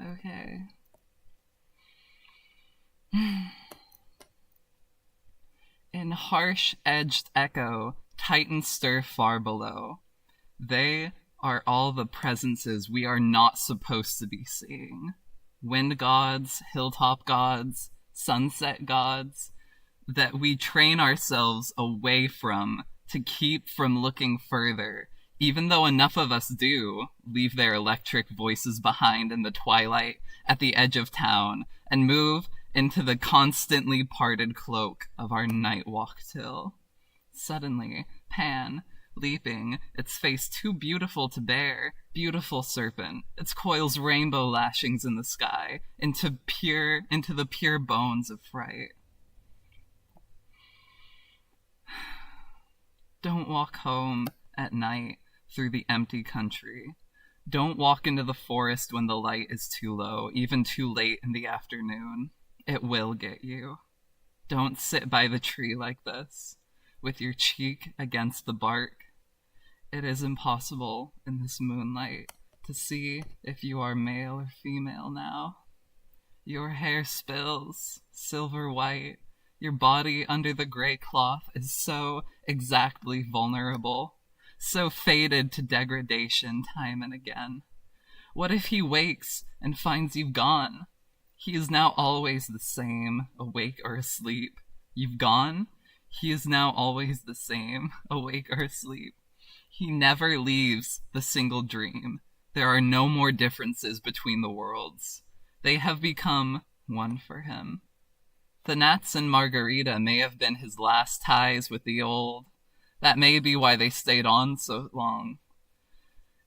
Okay. In harsh-edged echo, titans stir far below. They are all the presences we are not supposed to be seeing. Wind gods, hilltop gods, sunset gods, that we train ourselves away from to keep from looking further, even though enough of us do leave their electric voices behind in the twilight at the edge of town and move into the constantly parted cloak of our night walk till. Suddenly, Pan, leaping, its face too beautiful to bear, beautiful serpent, its coils rainbow lashings in the sky, into the pure bones of fright. Don't walk home at night through the empty country. Don't walk into the forest when the light is too low, even too late in the afternoon. It will get you. Don't sit by the tree like this, with your cheek against the bark. It is impossible in this moonlight to see if you are male or female now. Your hair spills, silver white. Your body under the gray cloth is so exactly vulnerable, so fated to degradation time and again. What if he wakes and finds you've gone? He is now always the same, awake or asleep. You've gone? He is now always the same, awake or asleep. He never leaves the single dream. There are no more differences between the worlds. They have become one for him. The gnats and Margarita may have been his last ties with the old. That may be why they stayed on so long.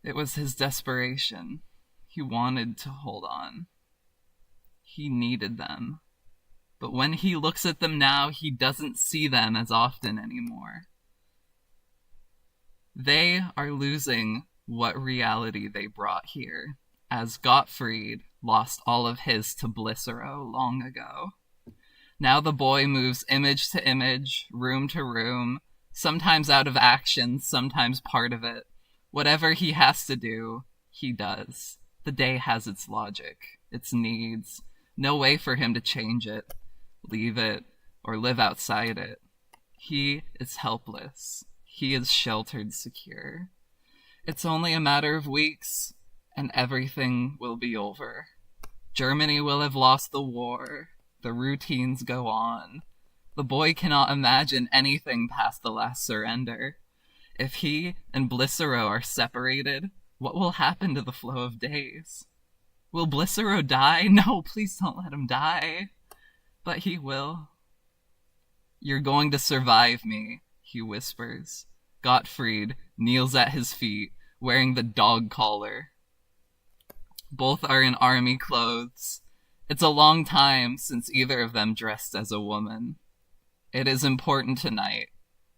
It was his desperation. He wanted to hold on. He needed them. But when he looks at them now, he doesn't see them as often anymore. They are losing what reality they brought here, as Gottfried lost all of his to Blicero long ago. Now the boy moves image to image, room to room, sometimes out of action, sometimes part of it. Whatever he has to do, he does. The day has its logic, its needs. No way for him to change it, leave it, or live outside it. He is helpless. He is sheltered secure. It's only a matter of weeks, and everything will be over. Germany will have lost the war. The routines go on. The boy cannot imagine anything past the last surrender. If he and Blicero are separated, what will happen to the flow of days? Will Blicero die? No, please don't let him die. But he will. You're going to survive me, he whispers. Gottfried kneels at his feet, wearing the dog collar. Both are in army clothes. It's a long time since either of them dressed as a woman. It is important tonight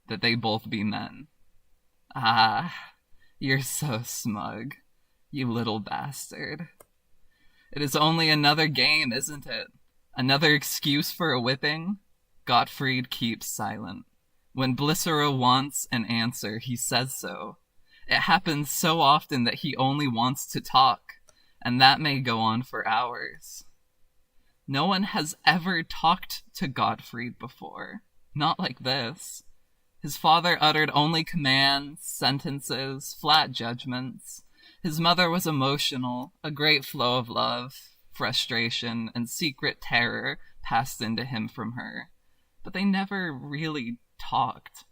that they both be men. Ah, you're so smug, you little bastard. It is only another game, isn't it? Another excuse for a whipping? Gottfried keeps silent. When Blicero wants an answer, he says so. It happens so often that he only wants to talk, and that may go on for hours. No one has ever talked to Gottfried before. Not like this. His father uttered only commands, sentences, flat judgments. His mother was emotional, a great flow of love, frustration, and secret terror passed into him from her. But they never really talked.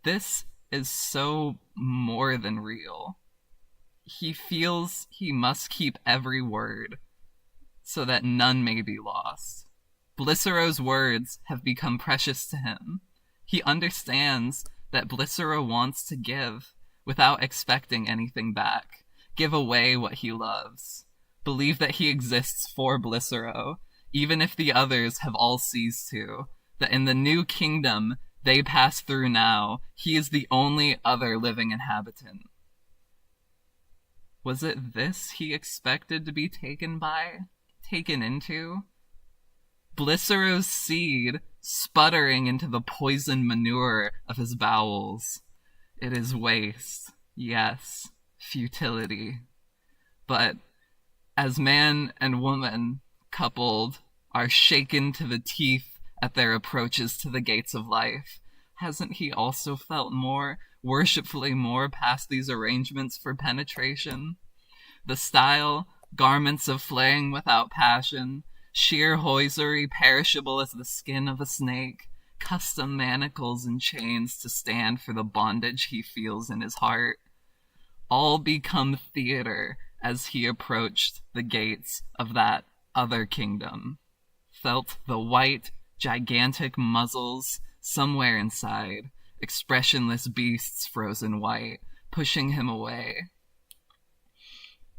This is so more than real. He feels he must keep every word, so that none may be lost. Blicero's words have become precious to him. He understands that Blicero wants to give without expecting anything back, give away what he loves, believe that he exists for Blicero, even if the others have all ceased to, that in the new kingdom they pass through now, he is the only other living inhabitant. Was it this he expected to be taken into? Blicero's seed sputtering into the poisoned manure of his bowels. It is waste, yes, futility. But as man and woman, coupled, are shaken to the teeth at their approaches to the gates of life, hasn't he also felt more, worshipfully more, past these arrangements for penetration? The style, garments of flaying without passion, sheer hosiery perishable as the skin of a snake, custom manacles and chains to stand for the bondage he feels in his heart, all become theater as he approached the gates of that other kingdom, felt the white, gigantic muzzles somewhere inside, expressionless beasts frozen white, pushing him away.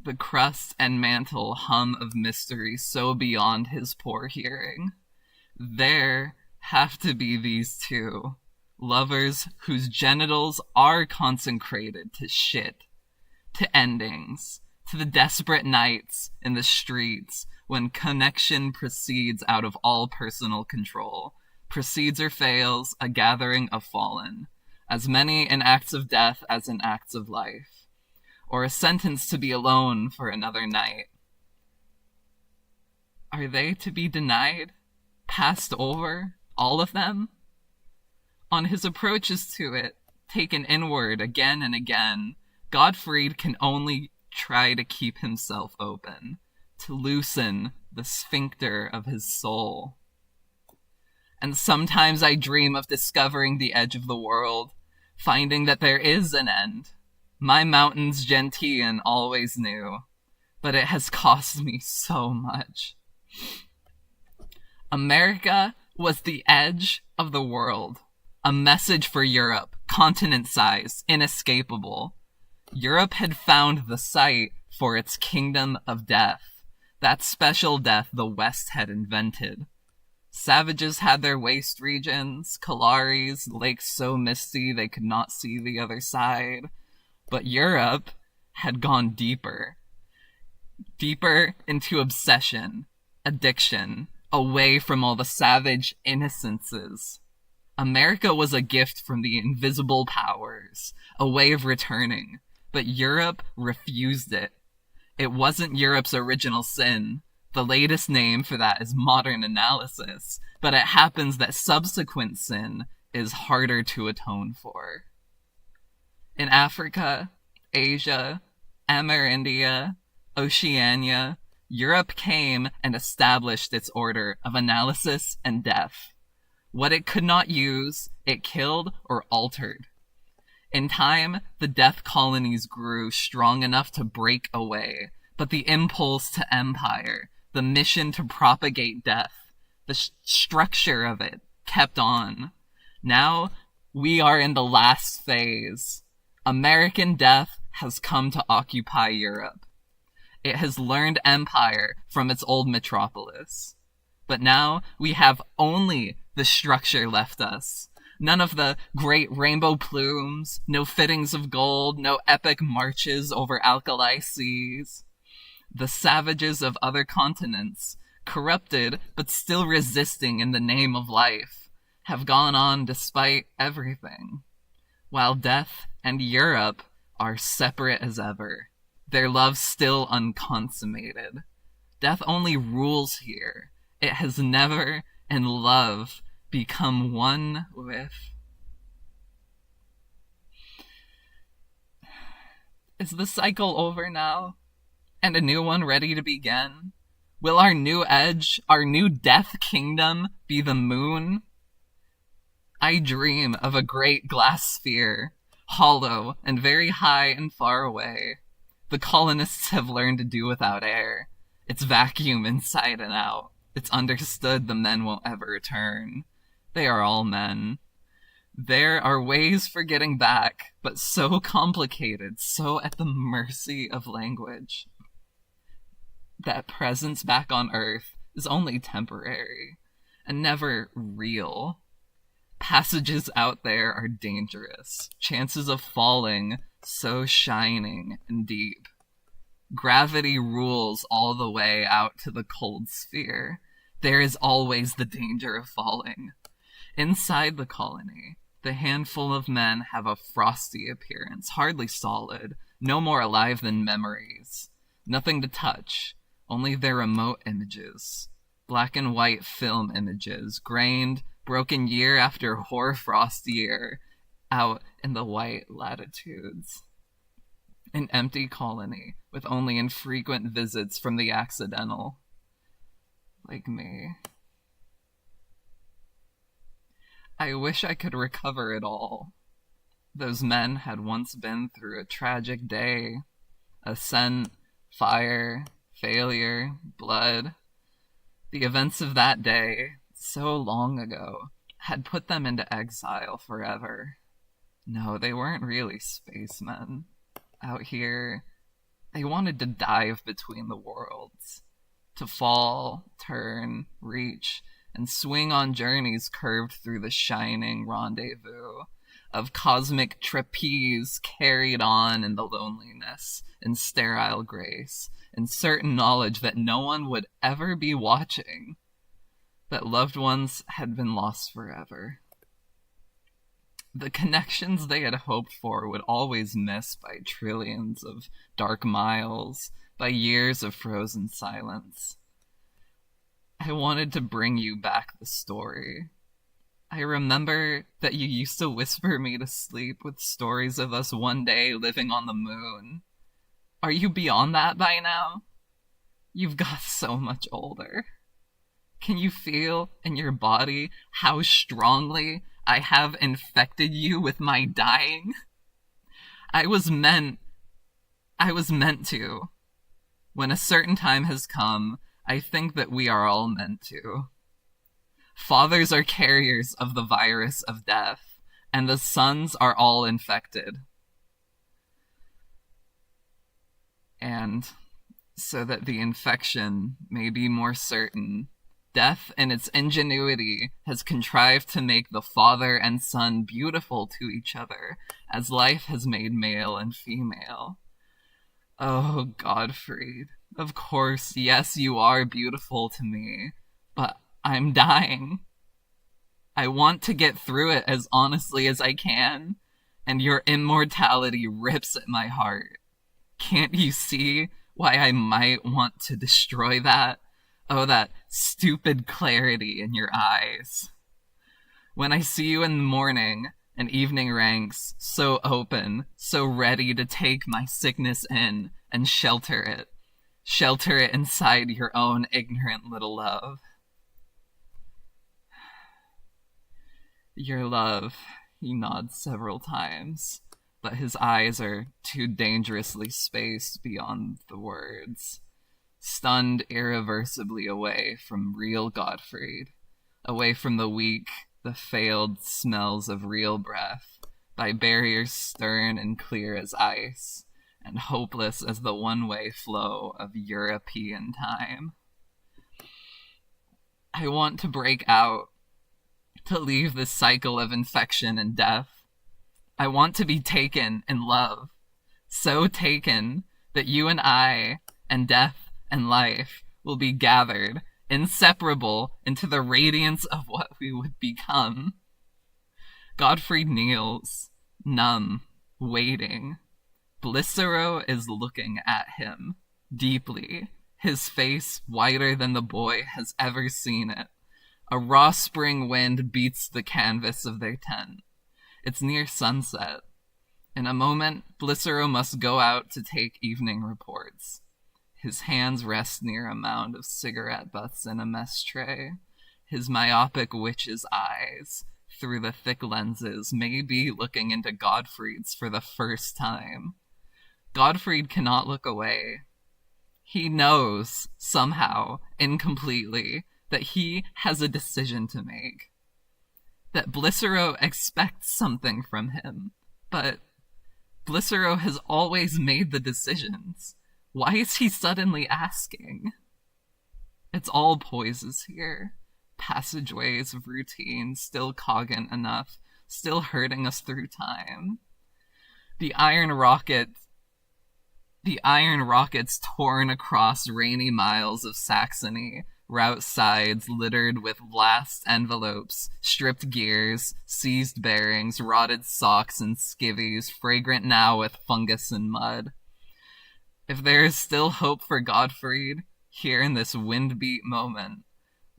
The crust and mantle hum of mystery so beyond his poor hearing. There have to be these two, lovers whose genitals are consecrated to shit, to endings, to the desperate nights in the streets when connection proceeds out of all personal control, proceeds or fails, a gathering of fallen, as many in acts of death as in acts of life, or a sentence to be alone for another night. Are they to be denied? Passed over? All of them? On his approaches to it, taken inward again and again, Gottfried can only try to keep himself open, to loosen the sphincter of his soul. And sometimes I dream of discovering the edge of the world, finding that there is an end. My mountains Gentian always knew, but it has cost me so much. America was the edge of the world, a message for Europe, continent-sized, inescapable. Europe had found the site for its kingdom of death, that special death the West had invented. Savages had their waste regions, Kalaris, lakes so misty they could not see the other side. But Europe had gone deeper. Deeper into obsession, addiction, away from all the savage innocences. America was a gift from the invisible powers, a way of returning, but Europe refused it. It wasn't Europe's original sin. The latest name for that is modern analysis, but it happens that subsequent sin is harder to atone for. In Africa, Asia, Amerindia, Oceania, Europe came and established its order of analysis and death. What it could not use, it killed or altered. In time, the death colonies grew strong enough to break away, but the impulse to empire, the mission to propagate death, the structure of it, kept on. Now, we are in the last phase. American death has come to occupy Europe. It has learned empire from its old metropolis. But now we have only the structure left us. None of the great rainbow plumes, no fittings of gold, no epic marches over alkali seas. The savages of other continents, corrupted but still resisting in the name of life, have gone on despite everything, while death and Europe are separate as ever, their love still unconsummated. Death only rules here. It has never, in love, become one with. Is the cycle over now? And a new one ready to begin? Will our new edge, our new death kingdom, be the moon? I dream of a great glass sphere, hollow and very high and far away. The colonists have learned to do without air. It's vacuum inside and out. It's understood the men won't ever return. They are all men. There are ways for getting back, but so complicated, so at the mercy of language. That presence back on Earth is only temporary, and never real. Passages out there are dangerous, chances of falling so shining and deep. Gravity rules all the way out to the cold sphere. There is always the danger of falling. Inside the colony, The handful of men have a frosty appearance, hardly solid, no more alive than memories. Nothing to touch, only their remote images. Black and white film images, grained, broken year after hoar-frost year, out in the white latitudes. An empty colony, with only infrequent visits from the accidental. Like me. I wish I could recover it all. Those men had once been through a tragic day. Ascent, fire, failure, blood. The events of that day, so long ago, had put them into exile forever. No, they weren't really spacemen. Out here, they wanted to dive between the worlds. To fall, turn, reach, and swing on journeys curved through the shining rendezvous of cosmic trapeze carried on in the loneliness and sterile grace, and certain knowledge that no one would ever be watching, that loved ones had been lost forever. The connections they had hoped for would always miss by trillions of dark miles, by years of frozen silence. I wanted to bring you back the story. I remember that you used to whisper me to sleep with stories of us one day living on the moon. Are you beyond that by now? You've got so much older. Can you feel in your body how strongly I have infected you with my dying? I was meant to. When a certain time has come, I think that we are all meant to. Fathers are carriers of the virus of death, and the sons are all infected. And so that the infection may be more certain, death in its ingenuity has contrived to make the father and son beautiful to each other, as life has made male and female. Oh, Gottfried, of course, yes, you are beautiful to me, but I'm dying. I want to get through it as honestly as I can, and your immortality rips at my heart. Can't you see why I might want to destroy that? Oh, that stupid clarity in your eyes. When I see you in the morning and evening ranks, so open, so ready to take my sickness in and shelter it inside your own ignorant little love. Your love, he nods several times, but his eyes are too dangerously spaced beyond the words, stunned irreversibly away from real Gottfried, away from the weak, the failed smells of real breath, by barriers stern and clear as ice, and hopeless as the one-way flow of European time. I want to break out, to leave this cycle of infection and death. I want to be taken in love, so taken that you and I, and death and life, will be gathered, inseparable, into the radiance of what we would become. Gottfried kneels, numb, waiting. Blicero is looking at him, deeply, his face whiter than the boy has ever seen it. A raw spring wind beats the canvas of their tent. It's near sunset. In a moment, Blicero must go out to take evening reports. His hands rest near a mound of cigarette butts in a mess tray. His myopic witch's eyes, through the thick lenses, may be looking into Gottfried's for the first time. Gottfried cannot look away. He knows, somehow, incompletely, that he has a decision to make. That Blicero expects something from him, but Blicero has always made the decisions. Why is he suddenly asking? It's all poises here. Passageways of routine, still cogent enough, still hurting us through time. The iron rockets torn across rainy miles of Saxony, route sides littered with last envelopes, stripped gears, seized bearings, rotted socks, and skivvies, fragrant now with fungus and mud. If there is still hope for Gottfried, here in this wind-beat moment,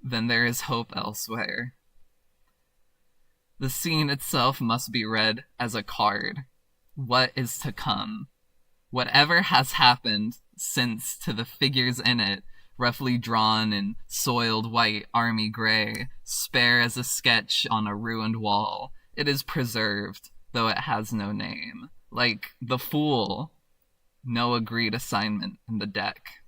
then there is hope elsewhere. The scene itself must be read as a card. What is to come? Whatever has happened since to the figures in it, roughly drawn in soiled white army gray, spare as a sketch on a ruined wall, it is preserved, though it has no name. Like the Fool, no agreed assignment in the deck.